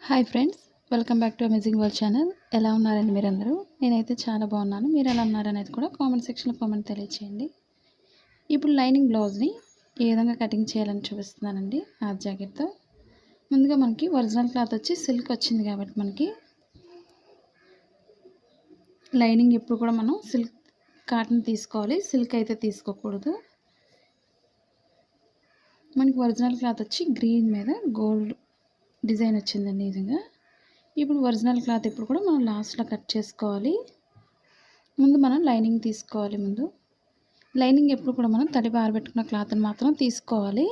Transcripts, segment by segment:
Hi friends, welcome back to amazing world channel. ఎలా ఉన్నారండి మీరందరూ? నేనైతే చాలా బాగున్నాను. మీరు ఎలా ఉన్నారనేది కూడా కామెంట్ సెక్షన్లో కామెంట్ తెలియచేయండి. ఇప్పుడు లైనింగ్ బ్లౌజ్ని ఏ విధంగా కటింగ్ చేయాలని చూపిస్తున్నానండి. హాఫ్ జాకెట్తో ముందుగా మనకి ఒరిజినల్ క్లాత్ వచ్చి సిల్క్ వచ్చింది కాబట్టి మనకి లైనింగ్ ఎప్పుడు కూడా మనం సిల్క్ కాటన్ తీసుకోవాలి, సిల్క్ అయితే తీసుకోకూడదు. మనకి ఒరిజినల్ క్లాత్ వచ్చి గ్రీన్ మీద గోల్డ్ డిజైన్ వచ్చిందండి. ఈ విధంగా ఇప్పుడు ఒరిజినల్ క్లాత్ ఇప్పుడు కూడా మనం లాస్ట్లో కట్ చేసుకోవాలి. ముందు మనం లైనింగ్ తీసుకోవాలి. ముందు లైనింగ్ ఎప్పుడు కూడా మనం తడిపి ఆరబెట్టుకున్న క్లాత్ని మాత్రం తీసుకోవాలి.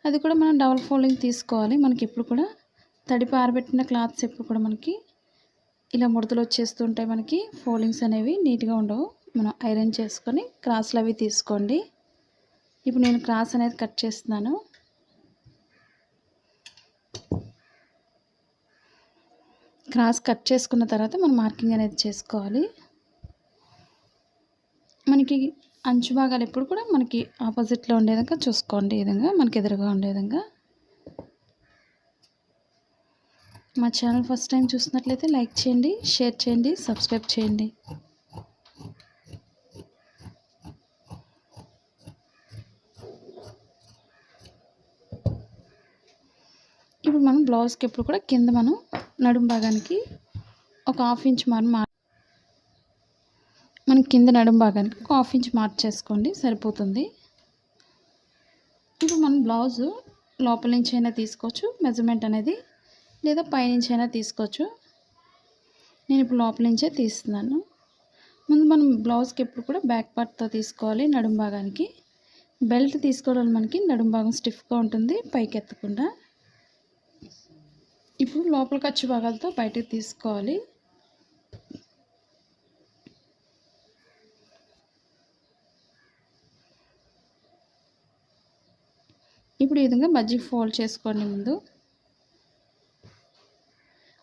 అది కూడా మనం డబుల్ ఫోల్డింగ్ తీసుకోవాలి. మనకి ఎప్పుడు కూడా తడిపి ఆరబెట్టిన క్లాత్స్ ఎప్పుడు కూడా మనకి ఇలా ముడతలు వచ్చేస్తుంటాయి. మనకి ఫోల్డింగ్స్ అనేవి నీట్గా ఉండవు. మనం ఐరన్ చేసుకొని క్రాస్లు అవి తీసుకోండి. ఇప్పుడు నేను క్రాస్ అనేది కట్ చేస్తున్నాను. క్రాస్ కట్ చేసుకున్న తర్వాత మనం మార్కింగ్ అనేది చేసుకోవాలి. మనకి అంచు భాగాలు ఎప్పుడు కూడా మనకి ఆపోజిట్లో ఉండే విధంగా చూసుకోండి. ఈ విధంగా మనకి ఎదురుగా ఉండే విధంగా. మా ఛానల్ ఫస్ట్ టైం చూసినట్లయితే లైక్ చేయండి, షేర్ చేయండి, సబ్స్క్రైబ్ చేయండి. ఇప్పుడు మనం బ్లౌజ్కి ఎప్పుడు కూడా కింద మనం నడుము భాగానికి ఒక హాఫ్ ఇంచ్ మనం కింద నడుము భాగానికి ఒక హాఫ్ ఇంచ్ మార్క్ చేసుకోండి, సరిపోతుంది. ఇప్పుడు మనం బ్లౌజు లోపల నుంచి అయినా తీసుకోవచ్చు మెజర్మెంట్ అనేది, లేదా పైనుంచి అయినా తీసుకోవచ్చు. నేను ఇప్పుడు లోపల నుంచే తీస్తున్నాను. ముందు మనం బ్లౌజ్కి ఎప్పుడు కూడా బ్యాక్ పార్ట్తో తీసుకోవాలి. నడుము భాగానికి బెల్ట్ తీసుకోవడం మనకి నడుము భాగం స్టిఫ్గా ఉంటుంది, పైకి ఎత్తకుండా. ఇప్పుడు లోపల ఖర్చు భాగాలతో బయటకు తీసుకోవాలి. ఇప్పుడు ఈ విధంగా మధ్యకి ఫోల్డ్ చేసుకోండి. ముందు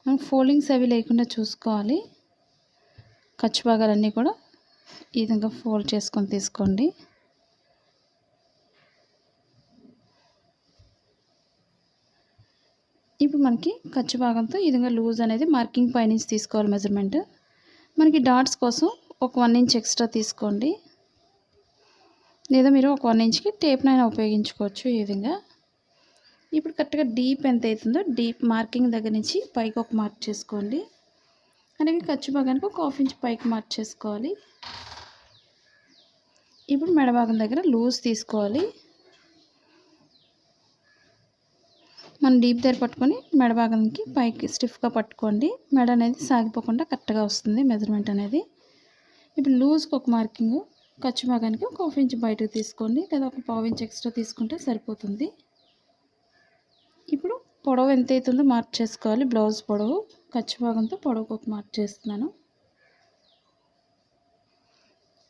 మనం ఫోల్డింగ్స్ అవి లేకుండా చూసుకోవాలి. ఖర్చు భాగాలన్నీ కూడా ఈ విధంగా ఫోల్డ్ చేసుకొని తీసుకోండి. ఇప్పుడు మనకి ఖర్చు భాగంతో ఈ విధంగా లూజ్ అనేది మార్కింగ్ పైనుంచి తీసుకోవాలి మెజర్మెంట్. మనకి డాట్స్ కోసం ఒక 1 ఇంచ్ ఎక్స్ట్రా తీసుకోండి, లేదా మీరు ఒక 1 ఇంచ్కి టేప్నైనా ఉపయోగించుకోవచ్చు. ఈ విధంగా ఇప్పుడు కరెక్ట్గా డీప్ ఎంత అవుతుందో డీప్ మార్కింగ్ దగ్గర నుంచి పైకి ఒక మార్క్ చేసుకోండి. అలాగే ఖర్చు భాగానికి ఒక హాఫ్ ఇంచ్ పైకి మార్క్ చేసుకోవాలి. ఇప్పుడు మెడ భాగం దగ్గర లూజ్ తీసుకోవాలి. మనం డీప్ దగ్గర పట్టుకొని మెడ భాగానికి పైకి స్టిఫ్గా పట్టుకోండి. మెడ అనేది సాగిపోకుండా కరెక్ట్గా వస్తుంది మెజర్మెంట్ అనేది. ఇప్పుడు లూజ్కి ఒక మార్కింగ్, ఖర్చు భాగానికి ఒక హాఫ్ ఇంచ్ బయటకు తీసుకోండి, లేదా ఒక పావు ఇంచ్ ఎక్స్ట్రా తీసుకుంటే సరిపోతుంది. ఇప్పుడు పొడవు ఎంత అవుతుందో మార్క్ చేసుకోవాలి. బ్లౌజ్ పొడవు ఖర్చు భాగంతో పొడవుకు ఒక మార్క్ చేస్తున్నాను.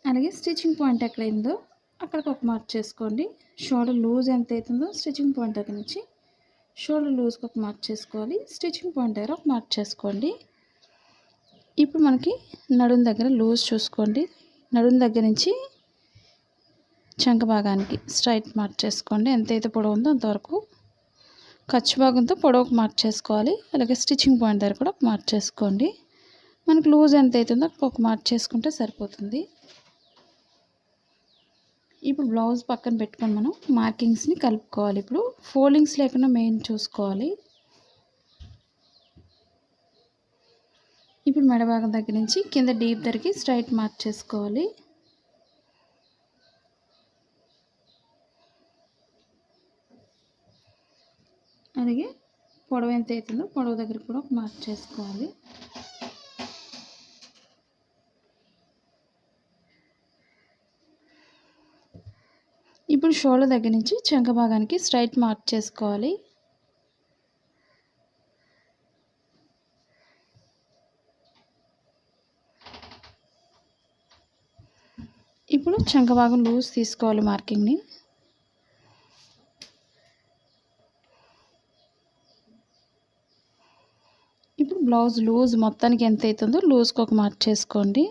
అలాగే స్టిచ్చింగ్ పాయింట్ ఎక్కడైందో అక్కడికి ఒక మార్క్ చేసుకోండి. షోల్డర్ లూజ్ ఎంత అవుతుందో స్టిచ్చింగ్ పాయింట్ దగ్గర నుంచి షోల్డర్ లూజ్కి ఒక మార్క్ చేసుకోవాలి. స్టిచ్చింగ్ పాయింట్ దగ్గర ఒక మార్క్ చేసుకోండి. ఇప్పుడు మనకి నడుం దగ్గర లూజ్ చూసుకోండి. నడుం దగ్గర నుంచి చంక భాగానికి స్ట్రైట్ మార్క్ చేసుకోండి. ఎంతైతే పొడవు ఉందో అంతవరకు ఖర్చు భాగంతో పొడవుకు మార్క్ చేసుకోవాలి. అలాగే స్టిచ్చింగ్ పాయింట్ దగ్గర కూడా ఒక మార్క్ చేసుకోండి. మనకు లూజ్ ఎంత అవుతుందో ఒక మార్క్ చేసుకుంటే సరిపోతుంది. ఇప్పుడు బ్లౌజ్ పక్కన పెట్టుకొని మనం మార్కింగ్స్ని కలుపుకోవాలి. ఇప్పుడు ఫోల్డింగ్స్ లేకుండా మెయిన్ చూసుకోవాలి. ఇప్పుడు మెడ భాగం దగ్గర నుంచి కింద డీప్ దగ్గరికి స్ట్రైట్ మార్క్ చేసుకోవాలి. అలాగే పొడవు ఎంత అవుతుందో పొడవు దగ్గర కూడా ఒక మార్క్ చేసుకోవాలి. ఇప్పుడు షోల్డర్ దగ్గర నుంచి చంక భాగానికి స్ట్రైట్ మార్క్ చేసుకోవాలి. ఇప్పుడు చంక భాగం లూజ్ తీసుకోవాలి మార్కింగ్ని. ఇప్పుడు బ్లౌజ్ లూజ్ మొత్తానికి ఎంత అవుతుందో లూజ్కి ఒక మార్క్ చేసుకోండి.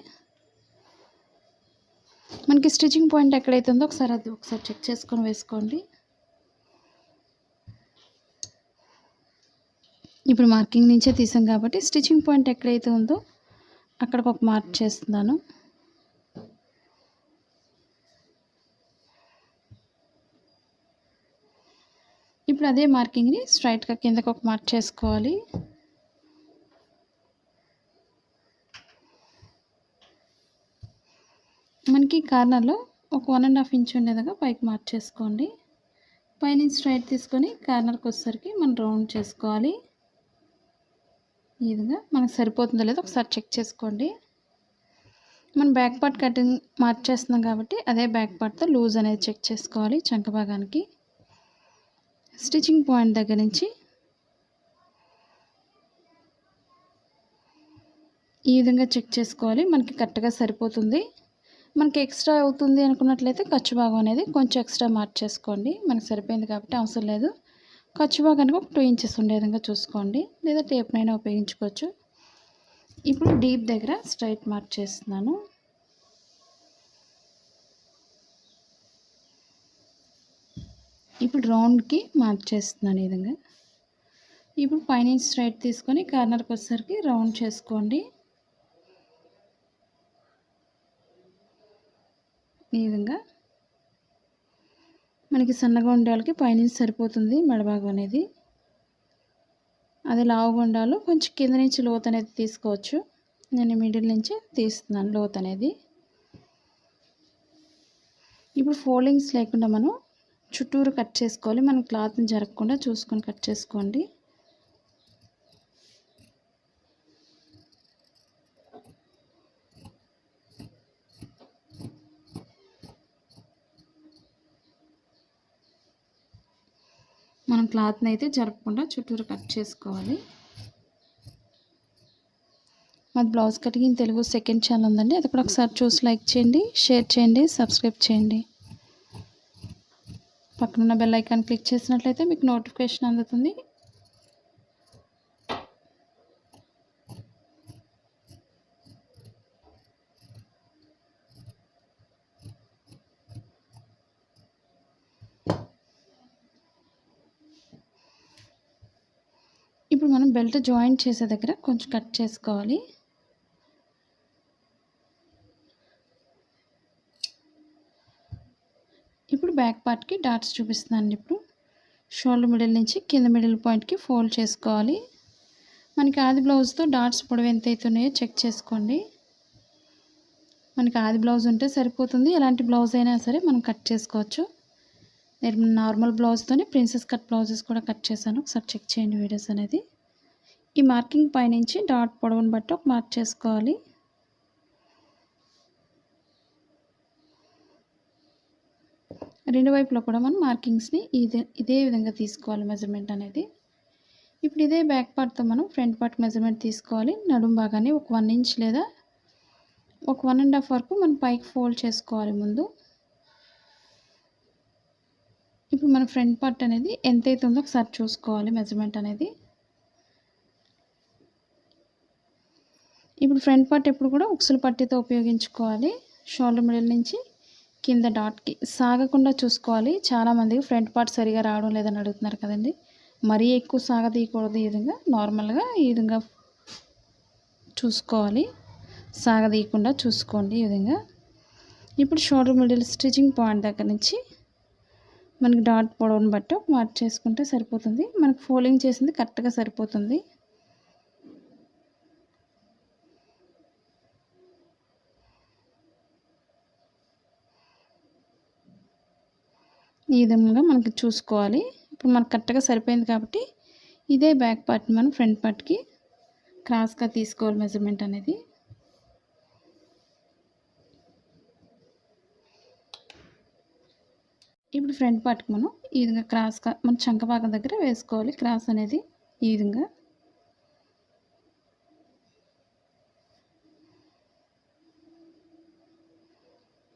మనకి స్టిచ్చింగ్ పాయింట్ ఎక్కడైతుందో ఒకసారి చెక్ చేసుకొని వేసుకోండి. ఇప్పుడు మార్కింగ్ నుంచే తీసాం కాబట్టి స్టిచ్చింగ్ పాయింట్ ఎక్కడైతే ఉందో అక్కడికి ఒక మార్క్ చేస్తున్నాను. ఇప్పుడు అదే మార్కింగ్ని స్ట్రైట్గా కిందకు ఒక మార్క్ చేసుకోవాలి. మనకి కార్నర్లో ఒక 1.5 ఇంచ్ ఉండేదిగా పైకి మార్క్ చేసుకోండి. పైనుంచి స్ట్రైట్ తీసుకొని కార్నర్కి వచ్చేసరికి మనం రౌండ్ చేసుకోవాలి. ఈ విధంగా మనకు సరిపోతుందో లేదో ఒకసారి చెక్ చేసుకోండి. మనం బ్యాక్ పార్ట్ కటింగ్ మార్క్ చేస్తున్నాం కాబట్టి అదే బ్యాక్ పార్ట్తో లూజ్ అనేది చెక్ చేసుకోవాలి. చంక భాగానికి స్టిచ్చింగ్ పాయింట్ దగ్గర నుంచి ఈ విధంగా చెక్ చేసుకోవాలి. మనకి కరెక్ట్గా సరిపోతుంది. మనకి ఎక్స్ట్రా అవుతుంది అనుకున్నట్లయితే ఖర్చు భాగం అనేది కొంచెం ఎక్స్ట్రా మార్క్ చేసుకోండి. మనకు సరిపోయింది కాబట్టి అవసరం లేదు. ఖర్చు భాగానికి ఒక 2 ఇంచెస్ ఉండే విధంగా చూసుకోండి, లేదా టేప్నైనా ఉపయోగించుకోవచ్చు. ఇప్పుడు డీప్ దగ్గర స్ట్రైట్ మార్క్ చేస్తున్నాను. ఇప్పుడు రౌండ్కి మార్క్ చేస్తున్నాను ఈ విధంగా. ఇప్పుడు పైనుంచి స్ట్రైట్ తీసుకొని కార్నర్కి వచ్చేసరికి రౌండ్ చేసుకోండి. ఈ విధంగా మనకి సన్నగా ఉండే వాళ్ళకి పైనుంచి సరిపోతుంది మెడభాగం అనేది. అదే లావుగా ఉండాలో కొంచెం కింద నుంచి లోతు అనేది తీసుకోవచ్చు. నేను మిడిల్ నుంచి తీస్తున్నాను లోతు అనేది. ఇప్పుడు ఫోల్డింగ్స్ లేకుండా మనం చుట్టూరు కట్ చేసుకోవాలి. మనం క్లాత్ని జరగకుండా చూసుకొని కట్ చేసుకోండి. మనం క్లాత్ని అయితే జరపకుండా చుట్టూరు కట్ చేసుకోవాలి. మాది blouse cutting Telugu second channel ఉందండి, అది కూడా ఒకసారి చూసి లైక్ చేయండి, షేర్ చేయండి, సబ్స్క్రైబ్ చేయండి. పక్కనున్న బెల్ ఐకాన్ క్లిక్ చేసినట్లయితే మీకు నోటిఫికేషన్ అందుతుంది. ఇప్పుడు మనం బెల్ట్ జాయింట్ చేసే దగ్గర కొంచెం కట్ చేసుకోవాలి. ఇప్పుడు బ్యాక్ పార్ట్కి డాట్స్ చూపిస్తున్నాను. ఇప్పుడు షోల్డర్ మిడిల్ నుంచి కింద మిడిల్ పాయింట్కి ఫోల్డ్ చేసుకోవాలి. మనకి ఆది బ్లౌజ్తో డాట్స్ పొడవు ఎంత అవుతున్నాయో చెక్ చేసుకోండి. మనకి ఆది బ్లౌజ్ ఉంటే సరిపోతుంది, ఎలాంటి బ్లౌజ్ అయినా సరే మనం కట్ చేసుకోవచ్చు. నేను నార్మల్ బ్లౌజ్తోనే ప్రిన్సెస్ కట్ బ్లౌజెస్ కూడా కట్ చేశాను, ఒకసారి చెక్ చేయండి వీడియోస్ అనేది. ఈ మార్కింగ్ పైనుంచి డాట్ పొడవును బట్టి ఒక మార్క్ చేసుకోవాలి. రెండు వైపులో కూడా మనం మార్కింగ్స్ని ఇదే విధంగా తీసుకోవాలి మెజర్మెంట్ అనేది. ఇప్పుడు ఇదే బ్యాక్ పార్ట్తో మనం ఫ్రంట్ పార్ట్ మెజర్మెంట్ తీసుకోవాలి. నడుం భాగాన్ని ఒక 1 ఇంచ్ లేదా ఒక 1.5 వరకు మనం పైకి ఫోల్డ్ చేసుకోవాలి ముందు. ఇప్పుడు మన ఫ్రంట్ పార్ట్ అనేది ఎంత అవుతుందో ఒకసారి చూసుకోవాలి మెజర్మెంట్ అనేది. ఇప్పుడు ఫ్రంట్ పార్ట్ ఎప్పుడు కూడా ఉక్సుల పట్టీతో ఉపయోగించుకోవాలి. షోల్డర్ మిడిల్ నుంచి కింద డాట్కి సాగకుండా చూసుకోవాలి. చాలామందికి ఫ్రంట్ పార్ట్ సరిగా రావడం లేదని అడుగుతున్నారు కదండి. మరీ ఎక్కువ సాగదీయకూడదు. ఈ విధంగా నార్మల్గా ఈ విధంగా చూసుకోవాలి, సాగదీయకుండా చూసుకోండి ఈ విధంగా. ఇప్పుడు షోల్డర్ మిడిల్ స్టిచ్చింగ్ పాయింట్ దగ్గర నుంచి మనకి డాట్ పొడవును బట్టి ఒక మార్క్ చేసుకుంటే సరిపోతుంది. మనకు ఫోల్డింగ్ చేసింది కరెక్ట్గా సరిపోతుంది. ఈ విధంగా మనకి చూసుకోవాలి. ఇప్పుడు మనకు కరెక్ట్గా సరిపోయింది కాబట్టి ఇదే బ్యాక్ పార్ట్ మనం ఫ్రంట్ పార్ట్కి క్రాస్గా తీసుకోవాలి మెజర్మెంట్ అనేది. ఇప్పుడు ఫ్రంట్ పార్ట్కి మనం ఈ విధంగా క్రాస్గా మన చంక భాగం దగ్గర వేసుకోవాలి క్రాస్ అనేది. ఈ విధంగా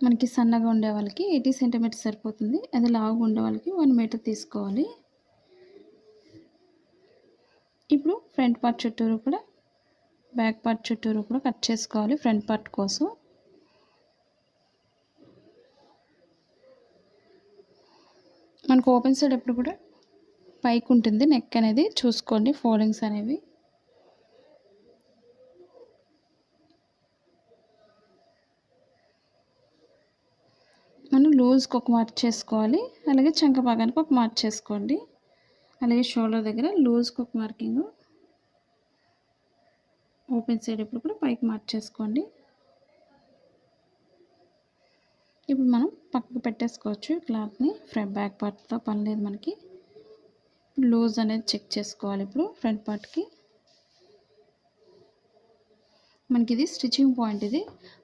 మనకి సన్నగా ఉండే వాళ్ళకి 80 సెంటీమీటర్స్ సరిపోతుంది. అది లావుగా ఉండే వాళ్ళకి 1 మీటర్ తీసుకోవాలి. ఇప్పుడు ఫ్రంట్ పార్ట్ చుట్టూరు కూడా బ్యాక్ పార్ట్ చుట్టూరు కూడా కట్ చేసుకోవాలి ఫ్రంట్ పార్ట్ కోసం. మనకు ఓపెన్ సైడ్ ఎప్పుడు కూడా పైకి ఉంటుంది నెక్ అనేది, చూసుకోండి ఫోల్డింగ్స్ అనేవి. మనం లూజ్కి ఒక మార్క్ చేసుకోవాలి, అలాగే చంక భాగానికి ఒక మార్క్ చేసుకోండి. అలాగే షోల్డర్ దగ్గర లూజ్కి ఒక మార్కింగ్, ఓపెన్ సైడ్ ఇప్పుడు కూడా పైకి మార్క్ చేసుకోండి. ఇప్పుడు మనం పక్కకు పెట్టేసుకోవచ్చు క్లాత్ని. ఫ్రంట్ బ్యాక్ పార్ట్తో పని లేదు మనకి. లూజ్ అనేది చెక్ చేసుకోవాలి ఇప్పుడు ఫ్రంట్ పార్ట్కి. మనకి ఇది స్టిచ్చింగ్ పాయింట్. ఇది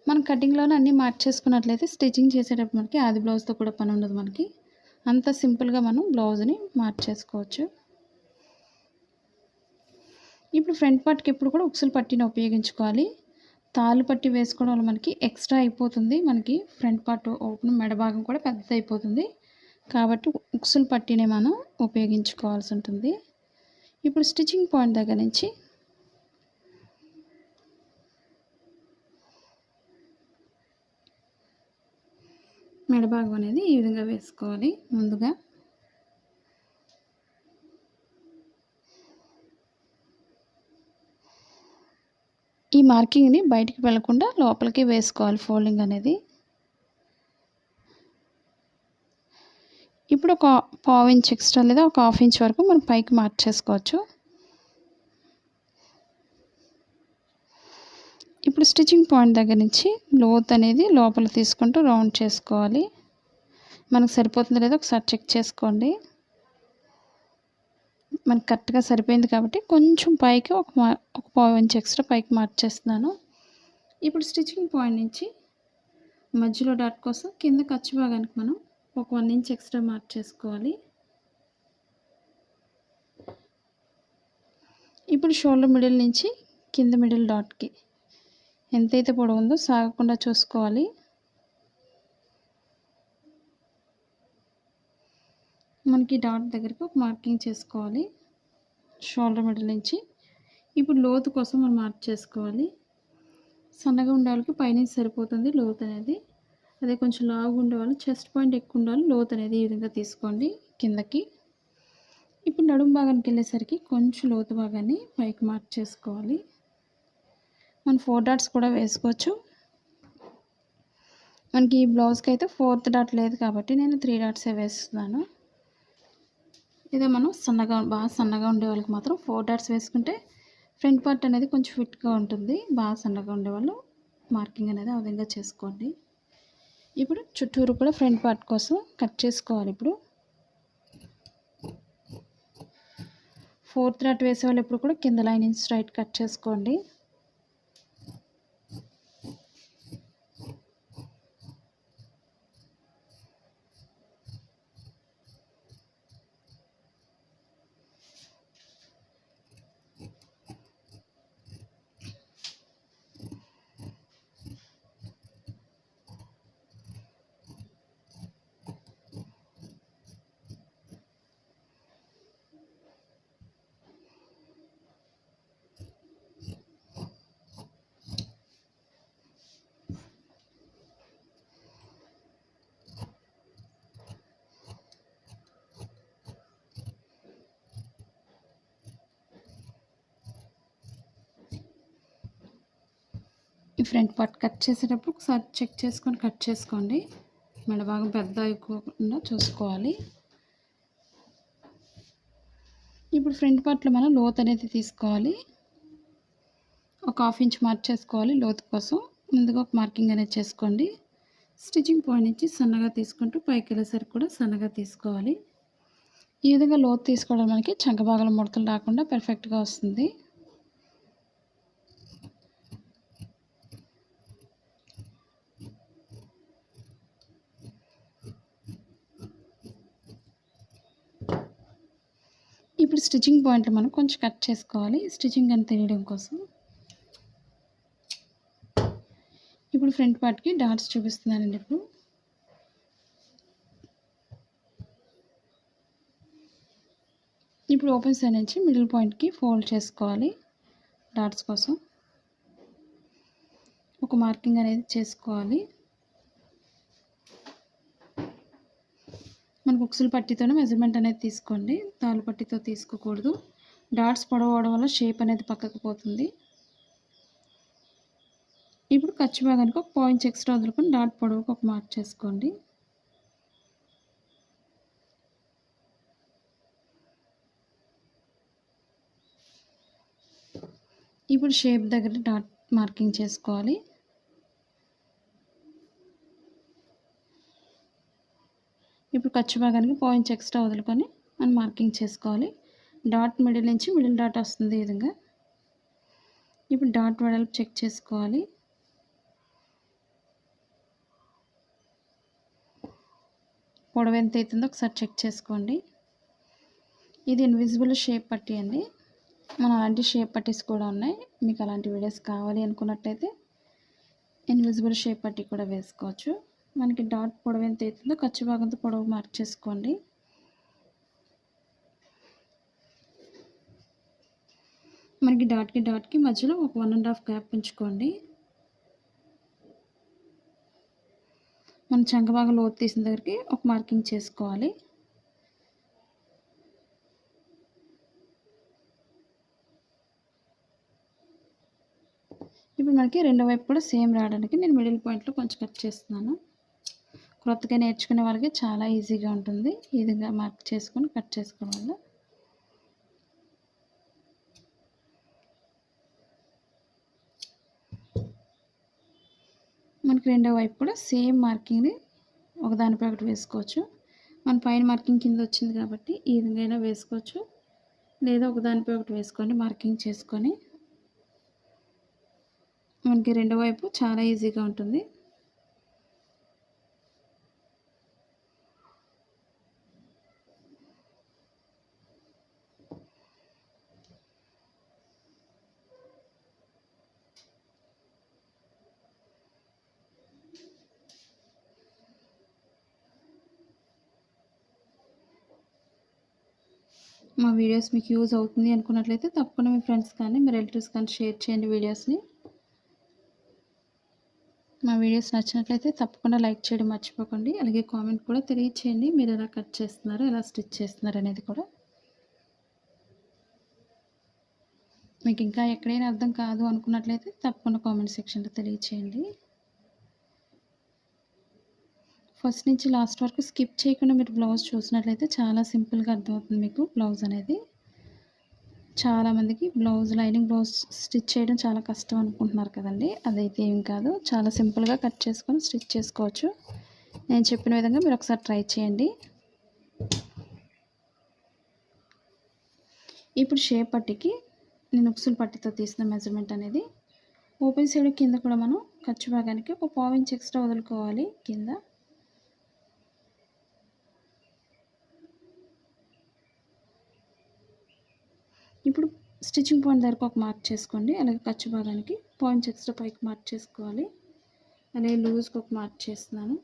మనం కటింగ్లోనే అన్నీ మార్క్ చేసుకున్నట్లయితే స్టిచ్చింగ్ చేసేటప్పుడు మనకి ఆది బ్లౌజ్తో కూడా పని ఉండదు. మనకి అంత సింపుల్గా మనం బ్లౌజ్ని మార్క్ చేసుకోవచ్చు. ఇప్పుడు ఫ్రంట్ పార్ట్కి ఎప్పుడు కూడా ఉక్సులు పట్టీని ఉపయోగించుకోవాలి. తాళ్ళు పట్టి వేసుకోవడం వల్ల మనకి ఎక్స్ట్రా అయిపోతుంది. మనకి ఫ్రంట్ పార్ట్ ఓపెన్ మెడ భాగం కూడా పెద్దది అయిపోతుంది. కాబట్టి ఉక్సులు పట్టీనే మనం ఉపయోగించుకోవాల్సి ఉంటుంది. ఇప్పుడు స్టిచ్చింగ్ పాయింట్ దగ్గర నుంచి మెడ భాగం అనేది ఈ విధంగా వేసుకోవాలి. ముందుగా ఈ మార్కింగ్ని బయటికి వెళ్లకుండా లోపలికి వేసుకోవాలి ఫోల్డింగ్ అనేది. ఇప్పుడు ఒక పావు ఇంచ్ ఎక్స్ట్రా లేదా ఒక హాఫ్ ఇంచ్ వరకు మనం పైకి మార్క్ చేసుకోవచ్చు. ఇప్పుడు స్టిచ్చింగ్ పాయింట్ దగ్గర నుంచి లోత్ అనేది లోపల తీసుకుంటూ రౌండ్ చేసుకోవాలి. మనకు సరిపోతుందో లేదో ఒకసారి చెక్ చేసుకోండి. మనకు కరెక్ట్గా సరిపోయింది కాబట్టి కొంచెం పైకి ఒక పావు ఇంచ్ ఎక్స్ట్రా పైకి మార్క్ చేస్తున్నాను. ఇప్పుడు స్టిచ్చింగ్ పాయింట్ నుంచి మధ్యలో డాట్ కోసం కింద ఖర్చు భాగానికి మనం ఒక 1 ఇంచ్ ఎక్స్ట్రా మార్క్ చేసుకోవాలి. ఇప్పుడు షోల్డర్ మిడిల్ నుంచి కింద మిడిల్ డాట్కి ఎంతైతే పొడవు ఉందో సాగకుండా చూసుకోవాలి. మనకి డాట్ దగ్గరికి ఒక మార్కింగ్ చేసుకోవాలి షోల్డర్ మిడిల్ నుంచి. ఇప్పుడు లోతు కోసం మనం మార్క్ చేసుకోవాలి. సన్నగా ఉండే వాళ్ళకి పైనుంచి సరిపోతుంది లోతు అనేది. అదే కొంచెం లావుగా ఉండే వాళ్ళు చెస్ట్ పాయింట్ ఎక్కువ ఉండాలి, లోతు అనేది ఈ విధంగా తీసుకోండి కిందకి. ఇప్పుడు నడుము భాగానికి వెళ్ళేసరికి కొంచెం లోతు భాగాన్ని పైకి మార్క్ చేసుకోవాలి. మనం 4 డాట్స్ కూడా వేసుకోవచ్చు. మనకి ఈ బ్లౌజ్కి అయితే 4th డాట్ లేదు కాబట్టి నేను 3 డాట్సే వేస్తున్నాను. ఇదే మనం బాగా సన్నగా ఉండే వాళ్ళకి మాత్రం 4 డాట్స్ వేసుకుంటే ఫ్రంట్ పార్ట్ అనేది కొంచెం ఫిట్గా ఉంటుంది. బాగా సన్నగా ఉండేవాళ్ళు మార్కింగ్ అనేది ఆ విధంగా చేసుకోండి. ఇప్పుడు చుట్టూరు కూడా ఫ్రంట్ పార్ట్ కోసం కట్ చేసుకోవాలి. ఇప్పుడు 4th డాట్ వేసేవాళ్ళు ఎప్పుడు కూడా కింద లైన్ నుంచి స్ట్రైట్ కట్ చేసుకోండి. ఈ ఫ్రంట్ పార్ట్ కట్ చేసేటప్పుడు ఒకసారి చెక్ చేసుకొని కట్ చేసుకోండి. మెడ భాగం పెద్ద అయిపోకుండా చూసుకోవాలి. ఇప్పుడు ఫ్రంట్ పార్ట్లో మనం లోత్ అనేది తీసుకోవాలి. ఒక హాఫ్ ఇంచ్ మార్క్ చేసుకోవాలి లోతు కోసం. ముందుగా ఒక మార్కింగ్ అనేది చేసుకోండి. స్టిచ్చింగ్ పాయింట్ నుంచి సన్నగా తీసుకుంటూ పైకి వెళ్ళేసరికి కూడా సన్నగా తీసుకోవాలి. ఈ విధంగా లోతు తీసుకోవడం మనకి చంక భాగంలో ముడతలు రాకుండా పర్ఫెక్ట్గా వస్తుంది. ఇప్పుడు స్టిచ్చింగ్ పాయింట్లు మనం కొంచెం కట్ చేసుకోవాలి స్టిచ్చింగ్ అని తెలియడం కోసం. ఇప్పుడు ఫ్రంట్ పార్ట్కి డాట్స్ చూపిస్తున్నానండి. ఇప్పుడు ఓపెన్ సైడ్ నుంచి మిడిల్ పాయింట్కి ఫోల్డ్ చేసుకోవాలి. డాట్స్ కోసం ఒక మార్కింగ్ అనేది చేసుకోవాలి. మనకు ఉక్సులు పట్టితోనే మెజర్మెంట్ అనేది తీసుకోండి, తాళ్ళు పట్టితో తీసుకోకూడదు. డాట్స్ పొడవు అవడం వల్ల షేప్ అనేది పక్కకు పోతుంది. ఇప్పుడు ఖర్చు భాగానికి ఒక పాయింట్ ఎక్స్ట్రా వదులుకొని డాట్ పొడవుకు ఒక మార్క్ చేసుకోండి. ఇప్పుడు షేప్ దగ్గర డాట్ మార్కింగ్ చేసుకోవాలి. ఇప్పుడు ఖర్చు భాగానికి పాయింట్స్ ఎక్స్ట్రా వదులుకొని మనం మార్కింగ్ చేసుకోవాలి. డాట్ మిడిల్ నుంచి మిడిల్ డాట్ వస్తుంది ఈ విధంగా. ఇప్పుడు డాట్ వెడల్పు చెక్ చేసుకోవాలి. పొడవు ఎంత అవుతుందో ఒకసారి చెక్ చేసుకోండి. ఇది ఇన్విజిబుల్ షేప్ పట్టీ అండి. మన అలాంటి షేప్ పట్టీస్ కూడా ఉన్నాయి. మీకు అలాంటి వీడియోస్ కావాలి అనుకున్నట్లయితే ఇన్విజిబుల్ షేప్ పట్టీ కూడా వేసుకోవచ్చు. మనకి డాట్ పొడవు ఎంత అవుతుందో ఖర్చు భాగంతో పొడవు మార్క్ చేసుకోండి. మనకి డాట్కి మధ్యలో ఒక 1.5 గ్యాప్ ఉంచుకోండి. మన చంక భాగం లోతు తీసిన దగ్గరికి ఒక మార్కింగ్ చేసుకోవాలి. ఇప్పుడు మనకి రెండో వైపు కూడా సేమ్ రావడానికి నేను మిడిల్ పాయింట్లో కొంచెం కట్ చేస్తున్నాను. కొత్తగా నేర్చుకునే వాళ్ళకి చాలా ఈజీగా ఉంటుంది. ఈ విధంగా మార్క్ చేసుకొని కట్ చేసుకోవడం వల్ల. మనకి రెండో వైపు కూడా సేమ్ మార్కింగ్ని ఒకదానిపై ఒకటి వేసుకోవచ్చు. మన పైన మార్కింగ్ కింద వచ్చింది కాబట్టి ఈ విధంగా అయినా వేసుకోవచ్చు, లేదా ఒకదానిపై ఒకటి వేసుకోండి మార్కింగ్ చేసుకొని. మనకి రెండో వైపు చాలా ఈజీగా ఉంటుంది. మా వీడియోస్ మీకు యూజ్ అవుతుంది అనుకున్నట్లయితే తప్పకుండా మీ ఫ్రెండ్స్ కానీ మీ రిలేటివ్స్ కానీ షేర్ చేయండి వీడియోస్ని. మా వీడియోస్ నచ్చినట్లయితే తప్పకుండా లైక్ చేయడం మర్చిపోకండి. అలాగే కామెంట్ కూడా తెలియచేయండి, మీరు ఎలా కట్ చేస్తున్నారు, ఎలా స్టిచ్ చేస్తున్నారు అనేది కూడా. మీకు ఇంకా ఎక్కడైనా అర్థం కాదు అనుకున్నట్లయితే తప్పకుండా కామెంట్ సెక్షన్లో తెలియచేయండి. ఫస్ట్ నుంచి లాస్ట్ వరకు స్కిప్ చేయకుండా మీరు బ్లౌజ్ చూసినట్లయితే చాలా సింపుల్గా అర్థమవుతుంది మీకు బ్లౌజ్ అనేది. చాలామందికి లైనింగ్ బ్లౌజ్ స్టిచ్ చేయడం చాలా కష్టం అనుకుంటున్నారు కదండి. అదైతే ఏం కాదు, చాలా సింపుల్గా కట్ చేసుకొని స్టిచ్ చేసుకోవచ్చు. నేను చెప్పిన విధంగా మీరు ఒకసారి ట్రై చేయండి. ఇప్పుడు షేప్ పట్టీకి నేను ఉక్సులు పట్టీతో తీసిన మెజర్మెంట్ అనేది ఓపెన్ సైడ్ కింద కూడా మనం ఖర్చు భాగానికి ఒక 1/4 ఇంచ్ ఎక్స్ట్రా వదులుకోవాలి కింద. ఇప్పుడు స్టిచ్చింగ్ పాయింట్ దగ్గరకు ఒక మార్క్ చేసుకోండి. అలాగే ఖర్చు భాగానికి పాయింట్స్ ఎక్స్ట్రా పైకి మార్క్ చేసుకోవాలి. అలాగే లూజ్కి ఒక మార్క్ చేస్తున్నాను.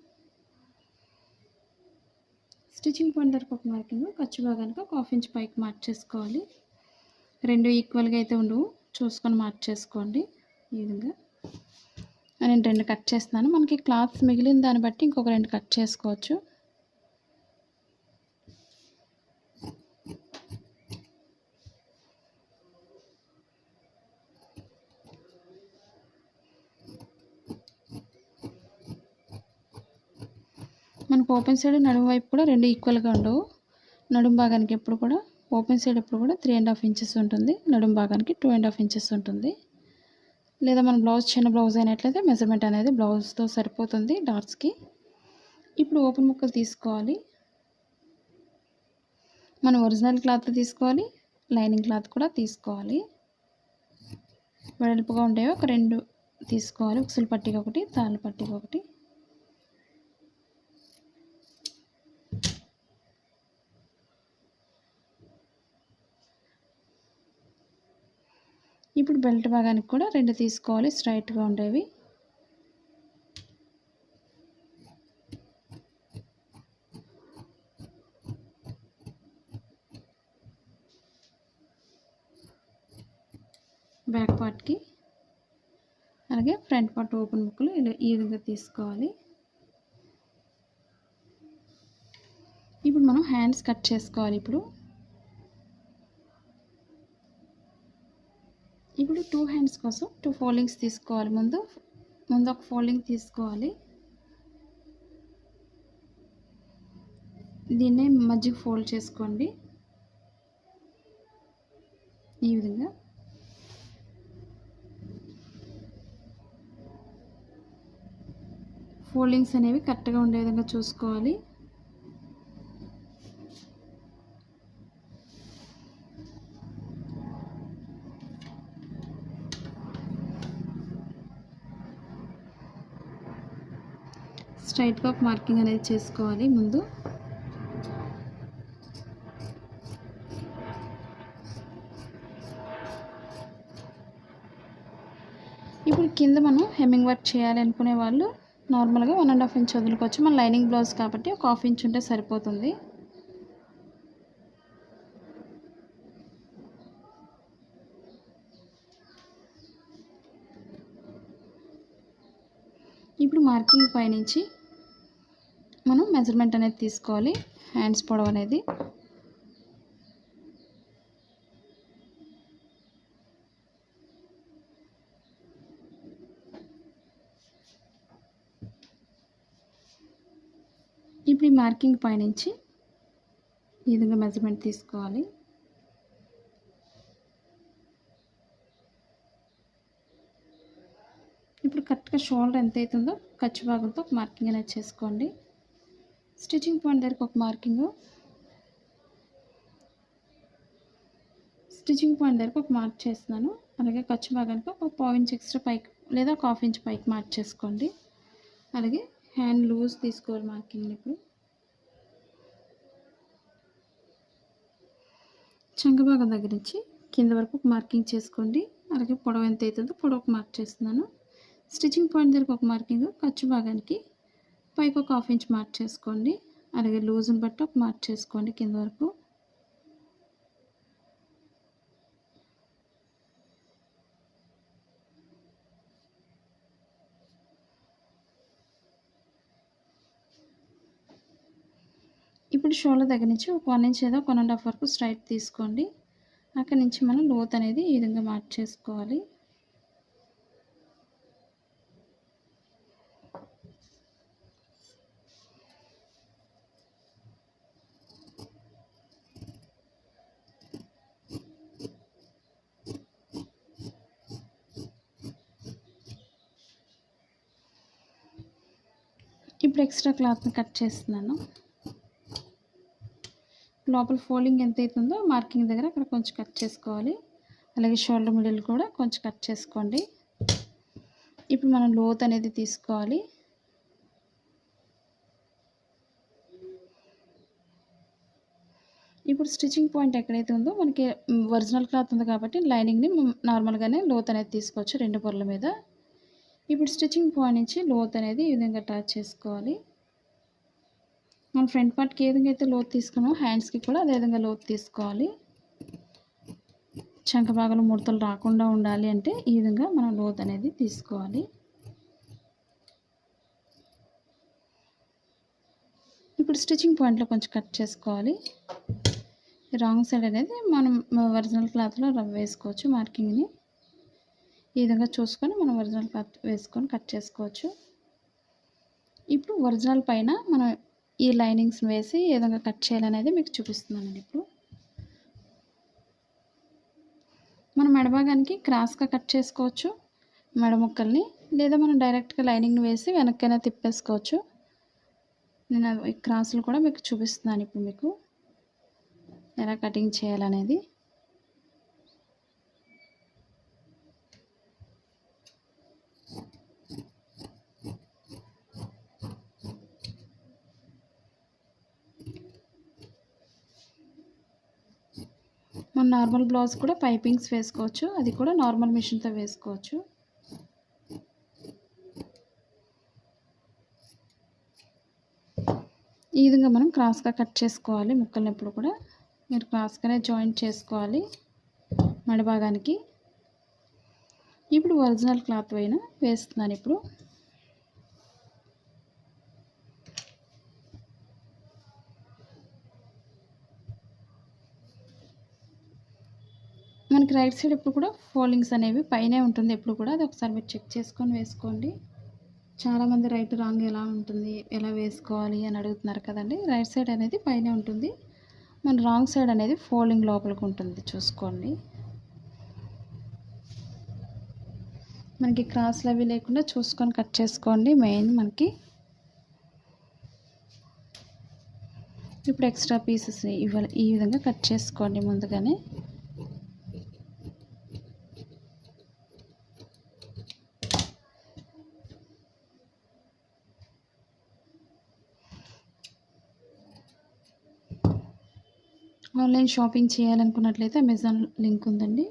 స్టిచ్చింగ్ పాయింట్ దగ్గరకు ఒక మార్కింగ్, ఖర్చు భాగానికి ఒక 1/2 ఇంచ్ పైకి మార్క్ చేసుకోవాలి. రెండు ఈక్వల్గా అయితే ఉండవు, చూసుకొని మార్క్ చేసుకోండి. ఈ విధంగా నేను 2 కట్ చేస్తున్నాను. మనకి క్లాత్ మిగిలిన దాన్ని బట్టి ఇంకొక 2 కట్ చేసుకోవచ్చు. మనకు ఓపెన్ సైడ్ నడుము వైపు కూడా 2 ఈక్వల్గా ఉండవు. నడుము భాగానికి ఎప్పుడు కూడా ఓపెన్ సైడ్ ఎప్పుడు కూడా 3.5 ఇంచెస్ ఉంటుంది, నడుము భాగానికి 2.5 ఇంచెస్ ఉంటుంది. లేదా మన బ్లౌజ్ చిన్న బ్లౌజ్ అయినట్లయితే మెజర్మెంట్ అనేది బ్లౌజ్తో సరిపోతుంది డాట్స్కి. ఇప్పుడు ఓపెన్ ముక్కలు తీసుకోవాలి. మనం ఒరిజినల్ క్లాత్ తీసుకోవాలి, లైనింగ్ క్లాత్ కూడా తీసుకోవాలి. వెడల్పుగా ఉండేవి ఒక 2 తీసుకోవాలి. ఉక్సులు పట్టీకి ఒకటి, తాళ్ళ పట్టీకి ఒకటి. ఇప్పుడు బెల్ట్ భాగానికి కూడా 2 తీసుకోవాలి స్ట్రైట్గా ఉండేవి. బ్యాక్ పార్ట్కి అలాగే ఫ్రంట్ పార్ట్ ఓపెన్ ముక్కలు ఈ విధంగా తీసుకోవాలి. ఇప్పుడు హ్యాండ్స్ కట్ చేసుకోవాలి. ఇప్పుడు 2 హ్యాండ్స్ కోసం 2 ఫోల్డింగ్స్ తీసుకోవాలి. ముందు ఒక ఫోల్డింగ్ తీసుకోవాలి. దీన్నే మధ్యకి ఫోల్డ్ చేసుకోండి. ఈ విధంగా ఫోల్డింగ్స్ అనేవి కరెక్ట్గా ఉండే విధంగా చూసుకోవాలి. స్ట్రైట్గా ఒక మార్కింగ్ అనేది చేసుకోవాలి. ముందు ఇప్పుడు కింద మనం హెమ్మింగ్ వర్క్ చేయాలి అనుకునే వాళ్ళు నార్మల్గా 1.5 ఇంచ్ వదులుకోవచ్చు. మన లైనింగ్ బ్లౌజ్ కాబట్టి ఒక 1/2 ఇంచ్ ఉంటే సరిపోతుంది. ఇప్పుడు మార్కింగ్ పైనుంచి మనం మెజర్మెంట్ అనేది తీసుకోవాలి. హ్యాండ్స్ పొడవు అనేది ఇప్పుడు ఈ మార్కింగ్ పైనుంచి ఈ విధంగా మెజర్మెంట్ తీసుకోవాలి. ఇప్పుడు కరెక్ట్గా షోల్డర్ ఎంత అవుతుందో ఖర్చు భాగంతో ఒక మార్కింగ్ అనేది చేసుకోండి. స్టిచ్చింగ్ పాయింట్ దగ్గరికి ఒక మార్కింగ్, స్టిచ్చింగ్ పాయింట్ దగ్గరకు ఒక మార్క్ చేస్తున్నాను. అలాగే ఖర్చు భాగానికి ఒక 1/2 ఇంచ్ ఎక్స్ట్రా పైకి లేదా ఒక 1/2 ఇంచ్ పైకి మార్క్ చేసుకోండి. అలాగే హ్యాండ్ లూజ్ తీసుకోవాలి మార్కింగ్. ఇప్పుడు చంక భాగం దగ్గర నుంచి కింద వరకు ఒక మార్కింగ్ చేసుకోండి. అలాగే పొడవు ఎంత అవుతుందో పొడవుకు మార్క్ చేస్తున్నాను. స్టిచ్చింగ్ పాయింట్ దగ్గర ఒక మార్కింగ్, ఖర్చు భాగానికి పైకి ఒక 1/2 ఇంచ్ మార్క్ చేసుకోండి. అలాగే లూజ్ని బట్టి ఒక మార్క్ చేసుకోండి కింద వరకు. ఇప్పుడు షోల్డర్ దగ్గర నుంచి ఒక 1 ఇంచ్ లేదా 1.5 వరకు స్ట్రైట్ తీసుకోండి. అక్కడి నుంచి మనం లోత్ అనేది ఈ విధంగా మార్క్ చేసుకోవాలి. ఇప్పుడు ఎక్స్ట్రా క్లాత్ని కట్ చేస్తున్నాను. లోపల ఫోల్డింగ్ ఎంత అవుతుందో మార్కింగ్ దగ్గర అక్కడ కొంచెం కట్ చేసుకోవాలి. అలాగే షోల్డర్ మిడిల్ కూడా కొంచెం కట్ చేసుకోండి. ఇప్పుడు మనం లోత్ అనేది తీసుకోవాలి. ఇప్పుడు స్టిచ్చింగ్ పాయింట్ ఎక్కడైతే ఉందో మనకి ఒరిజినల్ క్లాత్ ఉంది కాబట్టి లైనింగ్ని నార్మల్గానే లోత్ అనేది తీసుకోవచ్చు 2 పొరల మీద. ఇప్పుడు స్టిచ్చింగ్ పాయింట్ నుంచి లోత్ అనేది ఈ విధంగా అటాచ్ చేసుకోవాలి. మనం ఫ్రంట్ పార్ట్కి ఏ విధంగా అయితే లోత్ తీసుకున్నామో హ్యాండ్స్కి కూడా అదే విధంగా లోత్ తీసుకోవాలి. చంక భాగంలో ముడతలు రాకుండా ఉండాలి అంటే ఈ విధంగా మనం లోత్ అనేది తీసుకోవాలి. ఇప్పుడు స్టిచ్చింగ్ పాయింట్లో కొంచెం కట్ చేసుకోవాలి. రాంగ్ సైడ్ అనేది మనం ఒరిజినల్ క్లాత్లో రవ్ వేసుకోవచ్చు. మార్కింగ్ని ఈ విధంగా చూసుకొని మనం ఒరిజినల్ క్లాత్ వేసుకొని కట్ చేసుకోవచ్చు. ఇప్పుడు ఒరిజినల్ పైన మనం ఈ లైనింగ్స్ వేసి ఏ విధంగా కట్ చేయాలనేది మీకు చూపిస్తున్నానండి. ఇప్పుడు మనం మెడభాగానికి క్రాస్గా కట్ చేసుకోవచ్చు మెడ ముక్కల్ని, లేదా మనం డైరెక్ట్గా లైనింగ్ని వేసి వెనక్కైనా తిప్పేసుకోవచ్చు. నేను ఈ క్రాసులు కూడా మీకు చూపిస్తున్నాను ఇప్పుడు మీకు ఎలా కటింగ్ చేయాలనేది. మన నార్మల్ బ్లౌజ్ కూడా పైపింగ్స్ వేసుకోవచ్చు, అది కూడా నార్మల్ మిషన్తో వేసుకోవచ్చు. ఈ విధంగా మనం క్రాస్గా కట్ చేసుకోవాలి. ముక్కల్ని ఎప్పుడు కూడా మీరు క్రాస్గానే జాయింట్ చేసుకోవాలి మెడ భాగానికి. ఇప్పుడు ఒరిజినల్ క్లాత్ పైన వేస్తున్నాను. ఇప్పుడు మనకి రైట్ సైడ్ ఎప్పుడు కూడా ఫోల్డింగ్స్ అనేవి పైనే ఉంటుంది ఎప్పుడు కూడా. అది ఒకసారి మీరు చెక్ చేసుకొని వేసుకోండి. చాలామంది రైట్ రాంగ్ ఎలా ఉంటుంది, ఎలా వేసుకోవాలి అని అడుగుతున్నారు కదండి. రైట్ సైడ్ అనేది పైనే ఉంటుంది, మన రాంగ్ సైడ్ అనేది ఫోల్డింగ్ లోపలికి ఉంటుంది, చూసుకోండి. మనకి క్రాస్లు అవి లేకుండా చూసుకొని కట్ చేసుకోండి మెయిన్ మనకి. ఇప్పుడు ఎక్స్ట్రా పీసెస్ ఈ విధంగా కట్ చేసుకోండి ముందుగానే. ఆన్లైన్ షాపింగ్ చేయాలనుకున్నట్లయితే అమెజాన్ లింక్ ఉందండి.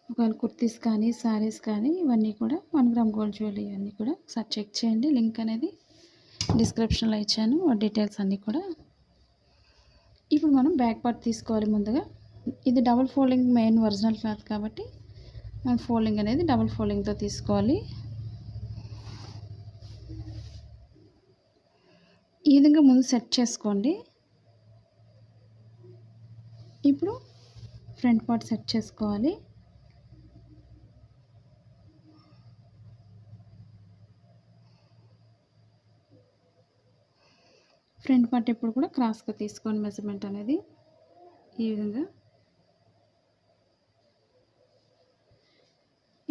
ఒకవేళ కుర్తీస్ కానీ శారీస్ కానీ ఇవన్నీ కూడా 1 గ్రామ్ గోల్డ్ జ్యువెలరీ ఇవన్నీ కూడా ఒకసారి చెక్ చేయండి. లింక్ అనేది డిస్క్రిప్షన్లో ఇచ్చాను, డీటెయిల్స్ అన్నీ కూడా. ఇప్పుడు మనం బ్యాక్ పార్ట్ తీసుకోవాలి ముందుగా. ఇది double folding main original cloth కాబట్టి మనం ఫోల్డింగ్ అనేది డబుల్ ఫోల్డింగ్తో తీసుకోవాలి. ఈ విధంగా ముందు సెట్ చేసుకోండి. ఇప్పుడు ఫ్రంట్ పార్ట్ సెట్ చేసుకోవాలి. ఫ్రంట్ పార్ట్ ఎప్పుడు కూడా క్రాస్గా తీసుకోండి మెజర్మెంట్ అనేది ఈ విధంగా.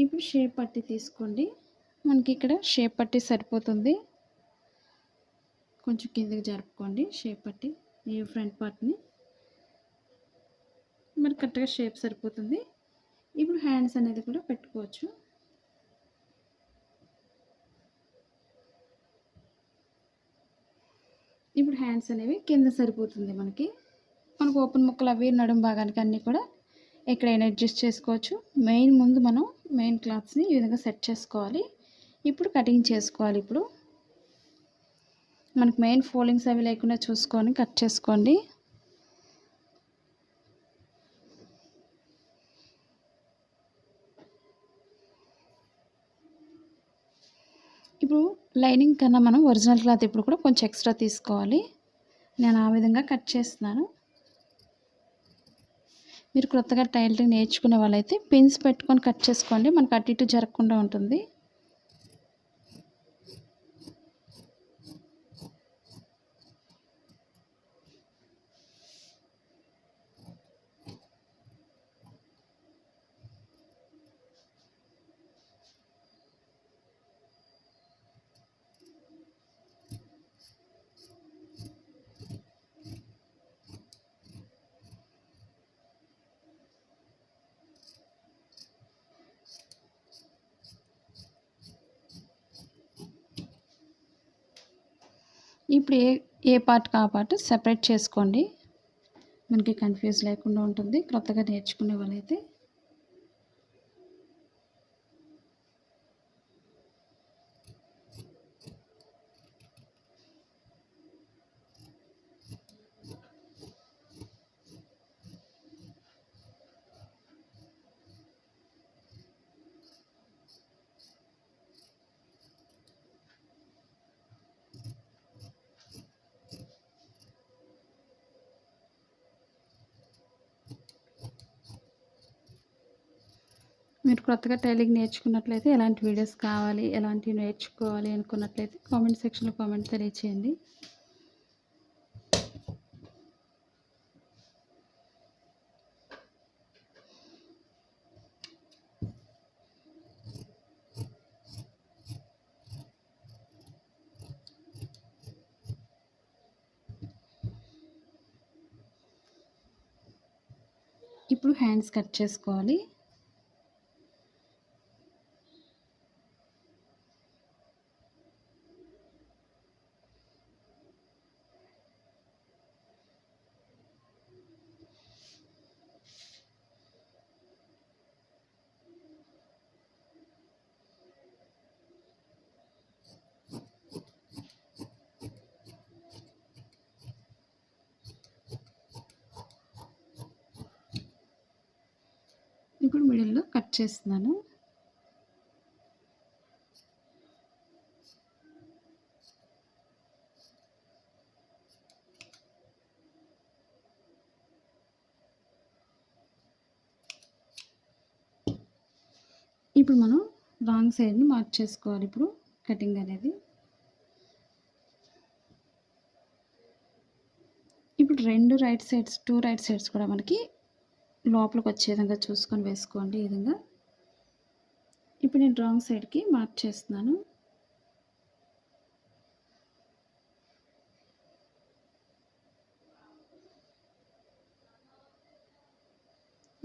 ఇప్పుడు షేప్ పట్టి తీసుకోండి. మనకి ఇక్కడ షేప్ పట్టి సరిపోతుంది, కొంచెం కిందకి జరుపుకోండి షేప్ పట్టి. ఈ ఫ్రంట్ పార్ట్ని మరి కరెక్ట్గా షేప్ సరిపోతుంది. ఇప్పుడు హ్యాండ్స్ అనేది కూడా పెట్టుకోవచ్చు. ఇప్పుడు హ్యాండ్స్ అనేవి కింద సరిపోతుంది మనకు ఓపెన్ ముక్కలు అవి నడుము భాగానికి అన్నీ కూడా ఎక్కడైనా అడ్జస్ట్ చేసుకోవచ్చు. ముందు మనం మెయిన్ క్లాత్స్ని ఈ విధంగా సెట్ చేసుకోవాలి. ఇప్పుడు కటింగ్ చేసుకోవాలి. ఇప్పుడు మనకు మెయిన్ ఫోల్డింగ్స్ అవి లేకుండా చూసుకొని కట్ చేసుకోండి. ఇప్పుడు లైనింగ్ కన్నా మనం ఒరిజినల్ క్లాత్ ఇప్పుడు కూడా కొంచెం ఎక్స్ట్రా తీసుకోవాలి. నేను ఆ విధంగా కట్ చేస్తున్నాను. మీరు కొత్తగా టైలరింగ్ నేర్చుకునే వాళ్ళైతే పిన్స్ పెట్టుకొని కట్ చేసుకోండి, మనకు అటు ఇటు జరగకుండా ఉంటుంది. ఇప్పుడు ఏ పార్ట్ ఆ పార్ట్ సెపరేట్ చేసుకోండి, మనకి కన్ఫ్యూజ్ లేకుండా ఉంటుంది కొత్తగా నేర్చుకునే వాళ్ళైతే. మీరు కొత్తగా టైలరింగ్ నేర్చుకున్నట్లయితే ఎలాంటి వీడియోస్ కావాలి, ఎలాంటివి నేర్చుకోవాలి అనుకున్నట్లయితే కామెంట్ సెక్షన్లో కామెంట్ తెలియచేయండి. ఇప్పుడు హ్యాండ్స్ కట్ చేసుకోవాలి. ఇప్పుడు మిడిల్లో కట్ చేస్తున్నాను. ఇప్పుడు మనం రాంగ్ సైడ్ని మార్చేసుకోవాలి. ఇప్పుడు కటింగ్ అనేది ఇప్పుడు 2 రైట్ సైడ్స్ కూడా మనకి లోపలికి వచ్చే విధంగా చూసుకొని వేసుకోండి. ఈ విధంగా ఇప్పుడు నేను రాంగ్ సైడ్కి మార్చేస్తున్నాను.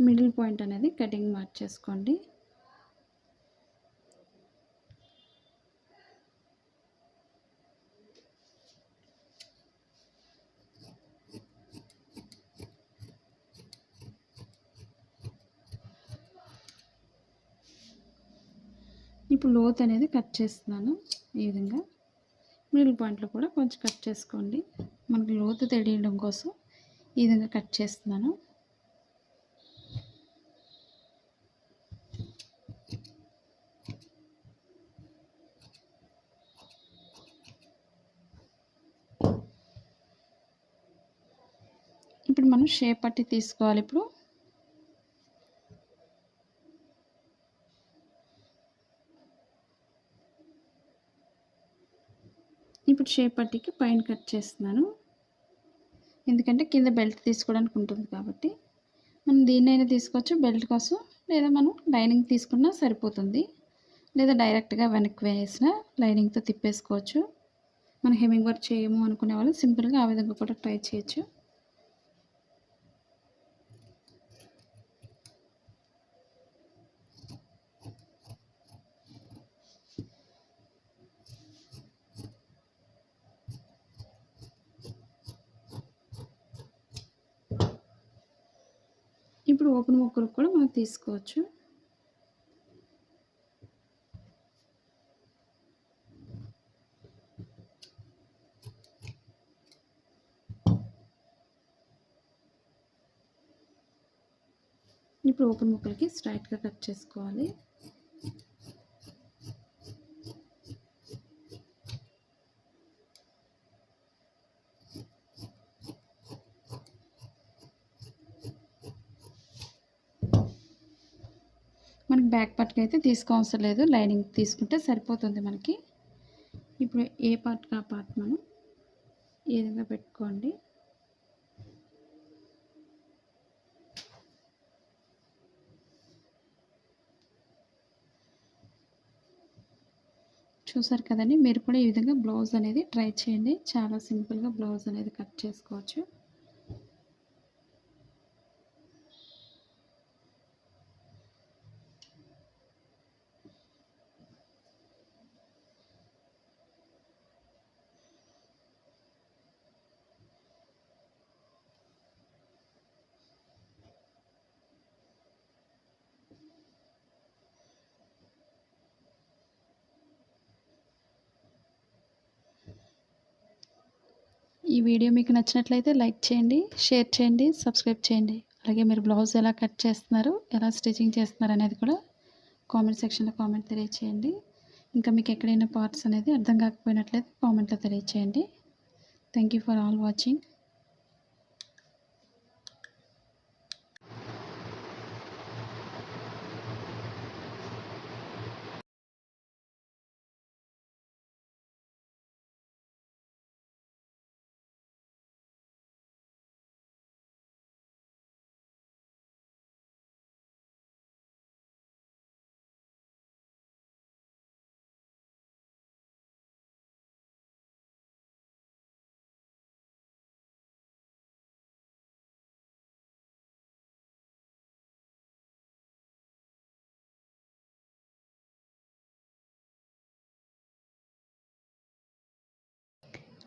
మిడిల్ పాయింట్ అనేది కటింగ్ మార్చేసుకోండి. ఇప్పుడు లోత్ అనేది కట్ చేస్తున్నాను. ఈ విధంగా మిడిల్ పాయింట్లో కూడా కొంచెం కట్ చేసుకోండి. మనకు లోతు తెలియడం కోసం ఈ విధంగా కట్ చేస్తున్నాను. ఇప్పుడు మనం షేప్ పట్టి తీసుకోవాలి. ఇప్పుడు షేప్ పట్టికి పైన కట్ చేస్తున్నాను. ఎందుకంటే కింద బెల్ట్ తీసుకోవడానికి ఉంటుంది కాబట్టి మనం దీన్నైనా తీసుకోవచ్చు బెల్ట్ కోసం, లేదా మనం లైనింగ్ తీసుకున్నా సరిపోతుంది, లేదా డైరెక్ట్గా వెనక్కి వేసిన లైనింగ్తో తిప్పేసుకోవచ్చు. మనం హెమ్మింగ్ వర్క్ చేయము అనుకునే వాళ్ళు సింపుల్గా ఆ విధంగా కూడా ట్రై చేయొచ్చు. ఇప్పుడు ఓపెన్ ముక్కలు కూడా మనం తీసుకోవచ్చు. ఇప్పుడు ఓపెన్ ముక్కలకి స్ట్రైట్గా కట్ చేసుకోవాలి. మనకి బ్యాక్ పార్ట్కి అయితే తీసుకోవసరం లేదు, లైనింగ్ తీసుకుంటే సరిపోతుంది మనకి. ఇప్పుడు ఏ పార్ట్కి ఆ పార్ట్ మనం ఈ విధంగా పెట్టుకోండి. చూసారు కదండి, మీరు కూడా ఈ విధంగా బ్లౌజ్ అనేది ట్రై చేయండి. చాలా సింపుల్గా బ్లౌజ్ అనేది కట్ చేసుకోవచ్చు. ఈ వీడియో మీకు నచ్చినట్లయితే లైక్ చేయండి, షేర్ చేయండి, సబ్స్క్రైబ్ చేయండి. అలాగే మీరు బ్లౌజ్ ఎలా కట్ చేస్తున్నారు, ఎలా స్టిచ్చింగ్ చేస్తున్నారు అనేది కూడా కామెంట్ సెక్షన్లో కామెంట్ తెలియచేయండి. ఇంకా మీకు ఎక్కడైనా పార్ట్స్ అనేది అర్థం కాకపోయినట్లయితే కామెంట్లో తెలియచేయండి. Thank you for all watching.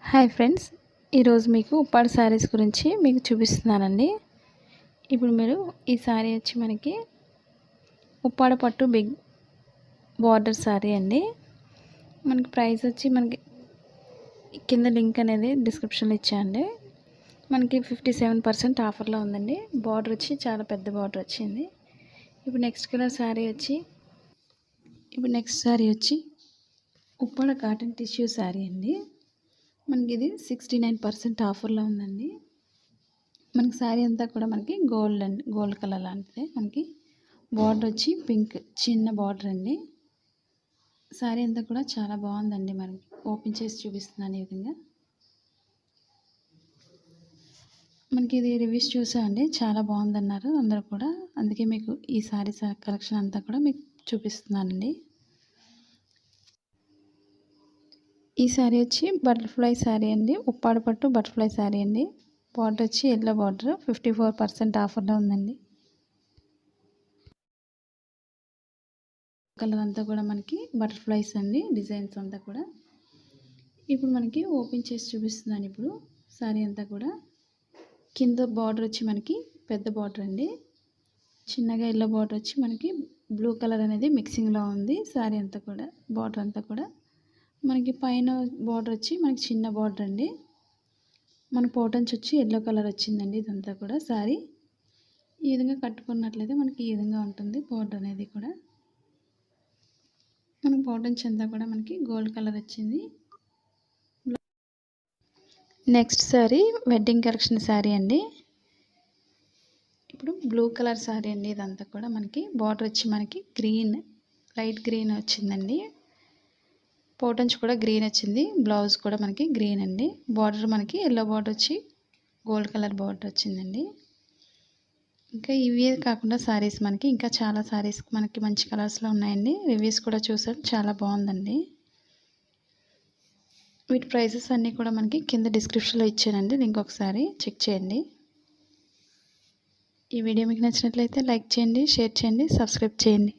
Hi friends, ఈరోజు మీకు ఉప్పాడ శారీస్ గురించి మీకు చూపిస్తున్నానండి. ఇప్పుడు మీరు ఈ శారీ వచ్చి మనకి ఉప్పాడ పట్టు బిగ్ బార్డర్ శారీ అండి. మనకి ప్రైస్ వచ్చి మనకి కింద లింక్ అనేది డిస్క్రిప్షన్లో ఇచ్చాయండి. మనకి 57% ఆఫర్లో ఉందండి. బార్డర్ వచ్చి చాలా పెద్ద బార్డర్ వచ్చింది. ఇప్పుడు నెక్స్ట్ శారీ వచ్చి ఉప్పాడ కాటన్ టిష్యూ శారీ అండి. మనకి ఇది 69% ఆఫర్లో ఉందండి. మనకి శారీ అంతా కూడా మనకి గోల్డ్ కలర్ లాంటిదే మనకి బార్డర్ వచ్చి పింక్ చిన్న బార్డర్ అండి. శారీ అంతా కూడా చాలా బాగుందండి. మరి ఓపెన్ చేసి చూపిస్తున్నాను. ఈ విధంగా మనకి ఇది రివ్యూస్ చూసామండి, చాలా బాగుందన్నారు అందరూ కూడా. అందుకే మీకు ఈ శారీ కలెక్షన్ అంతా కూడా మీకు చూపిస్తున్నానండి. ఈ శారీ వచ్చి బటర్ఫ్లై శారీ అండి. ఉప్పాడ పట్టు బటర్ఫ్లై శారీ అండి. బార్డర్ వచ్చి ఎల్లో బార్డర్ 54% ఆఫర్లో ఉందండి. కలర్ అంతా కూడా మనకి బటర్ఫ్లైస్ అండి, డిజైన్స్ అంతా కూడా. ఇప్పుడు మనకి ఓపెన్ చేసి చూపిస్తున్నాను. ఇప్పుడు శారీ అంతా కూడా కింద బార్డర్ వచ్చి మనకి పెద్ద బార్డర్ అండి. చిన్నగా ఎల్లో బార్డర్ వచ్చి మనకి బ్లూ కలర్ అనేది మిక్సింగ్లో ఉంది. శారీ అంతా కూడా బార్డర్ అంతా కూడా మనకి పైన బార్డర్ వచ్చి మనకి చిన్న బార్డర్ అండి. మన పోటన్స్ వచ్చి ఎల్లో కలర్ వచ్చిందండి. ఇదంతా కూడా శారీ ఈ విధంగా కట్టుకున్నట్లయితే మనకి ఈ విధంగా ఉంటుంది. బార్డర్ అనేది కూడా మన పోటన్స్ అంతా కూడా మనకి గోల్డ్ కలర్ వచ్చింది. Next sari wedding collection sari అండి. ఇప్పుడు బ్లూ కలర్ శారీ అండి. ఇదంతా కూడా మనకి బార్డర్ వచ్చి మనకి గ్రీన్, లైట్ గ్రీన్ వచ్చిందండి. పోటన్స్ కూడా గ్రీన్ వచ్చింది. బ్లౌజ్ కూడా మనకి గ్రీన్ అండి. బార్డర్ మనకి ఎల్లో బార్డర్ వచ్చి గోల్డ్ కలర్ బార్డర్ వచ్చిందండి. ఇంకా ఇవే కాకుండా శారీస్ మనకి ఇంకా చాలా శారీస్ మనకి మంచి కలర్స్లో ఉన్నాయండి. రివ్యూస్ కూడా చూసాం, చాలా బాగుందండి. వీటి ప్రైసెస్ అన్నీ కూడా మనకి కింద డిస్క్రిప్షన్లో ఇచ్చానండి. లింక్ ఒకసారి చెక్ చేయండి. ఈ వీడియో మీకు నచ్చినట్లయితే లైక్ చేయండి, షేర్ చేయండి, సబ్స్క్రైబ్ చేయండి.